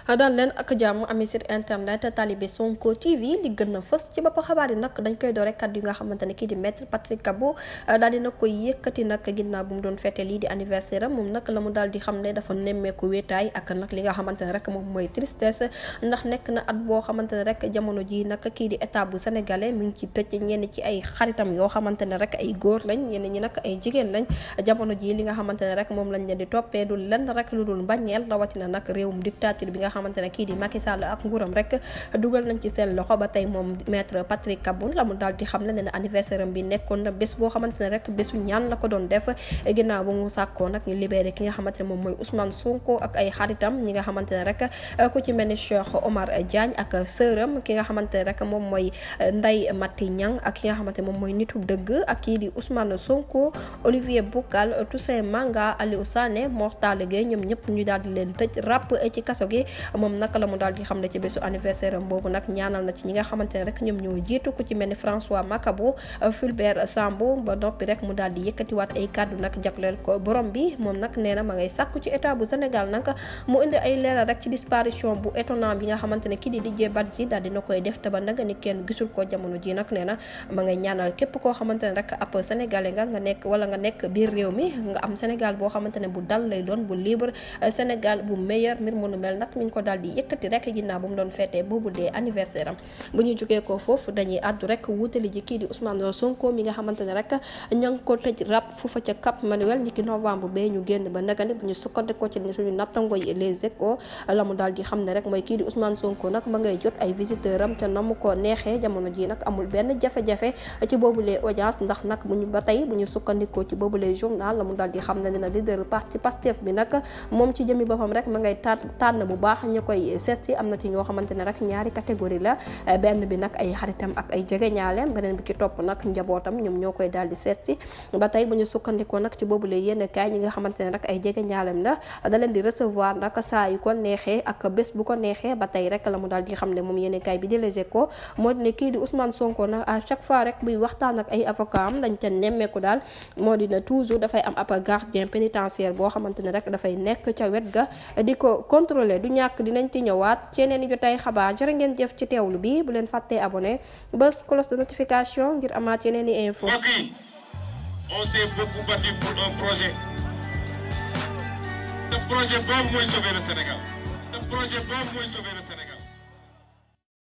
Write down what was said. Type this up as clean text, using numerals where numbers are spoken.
daan leen ak jàmm ami site internet Talibé Sonko TV li gën a fës ci bopp xabaar yi nag dañ koy doore kàddu yi nga xamante ne kii di maître Patrick Kabou daal di na koy yëkkati nag ginnaaw bu mu doon fête lii di anniversaire am moom nag la mu daal di xam ne dafa nemmeeku wéetaay ak nag li nga xamante ne rek moom mooy tristesse ndax nekk na at boo xamante ne rek jamono ji nag kii di état bu sénégalais mi ngi ci tëj ñenn ci ay xaritam yoo xamante ne rek ay góor lañ ñenn ñi nag ay jigéen lañ jamono ji li nga xamante ne rek moom lañ leen di toppee du lenn rek lu dul mbañeel rawatina nag réewum dictature bi nga xamante ne kii di Macky Sall ak nguuram rek dugal nañ ci seen loxo ba tey moom maître Patrick Kabou la mu daal di xam ne anniversaire am bi nekkoon na bés boo xamante ne rek bésu ñaan la ko doon def ginnaaw ba mu sàkkoo nag ñu libéré ki nga xamante ne moom mooy Ousmane Sonko ak ay xaritam ñi nga xamante ne rek ku ci mel ni Cheikh Omar Diagne ak sëram ki nga xamante ne rek moom mooy Ndeye Mati Niang ak ki nga xamante ne moom mooy nitu dëgg ak kii di Ousmane Sonko Olivier Boucal Toussaint Manga Aliou Sané Mortale Gueye ñoom ñëpp ñu daal di leen tëj ràpp ci kaso gi moom nag la mu daal di xam ne ci bésu anniversaire am boobu nag ñaanal na ci ñi nga xamante ne rek ñoom ñoo jiitu ku ci mel ni François Mancabou Fulbert Sambou ba noppi rek mu daal di yëkkatiwaat ay kàddu nag jagleel ko borom bi moom nag nee na ma ngay sàkku ci état bu Sénégal nag mu indi ay leeral rek ci disparition bu étonnant bi nga xamante ne kii di Didier Badji daal dina koy def te ba nag ni kenn gisul ko jamono ji nag nee na ma ngay ñaanal képp koo xamante ne rek ab sénégalais nga nekk wala nga nekk biir réew mi nga am Sénégal boo xamante ne bu dal lay doon bu libre Sénégal bu meilleur mbir mu nu mel nag mi ngi ko daal di yëkkati rek ginnaaw bu mu doon feetee boobu dee anniversaire am bu ñu jógee ko foofu dañuy àddu rek wutali ji kii di Ousmane Sonko mi nga xamante ne rek ña ngi ko tëj rap foofa ca Cap Manuel ni ki novembre bee ñu génn ba nagani bu ñu sukkandikoo ci suñu nattango yi Les Échos la mu daal di xam ne rek mooy kii di Ousmane Sonko nag ma ngay jot ay visiteur am te na mu ko neexee jamono ji nag amul benn jafe-jafe ci boobulee audience ndax nag bu ñu ba tey bu ñu sukkandikoo ci boobulee journal la mu daal di xam ne dina leader parti Pastef bi nag moom ci jëmi boppam rek ma ngay tànn bu baax ñu koy seet si am na ci ñoo xamante ne rek ñaari catégorie la benn bi nag ay xaritam ak ay jegeñaaleem beneen bi ci topp nag njabootam ñoom ñoo koy daal di seet si ba tey bu ñu sukkandikoo nag ci boobulee yenn kaay ñi nga xamante ne rek ay jegeñaaleem la da leen di recevoir nag saa yu ko neexee ak bés bu ko neexee ba tey rek la mu daal di xam ne moom yenn kaay bi di Les Échos moo di ne kii di Ousmane Sonko nag à chaque fois rek buy waxtaan ak ay avocat am lañ ca nemmeeku daal moo di ne toujours dafay am ab gardien pénitentiaire boo xamante ne rek dafay nekk ca wet ga di ko contrôler du ñàkk dinañ ci ñëwaat ci yeneen i jotaay xabaar jërë ngeen jëf ci teewlu bi bu leen fàttee abonné bés cloche de notification ngir amaat yeneen i info. Ok, on s'est beaucoup battu pour un projet. Ce projet boobu mooy sauver le Sénégal. Ce projet boobu mooy sauver le Sénégal.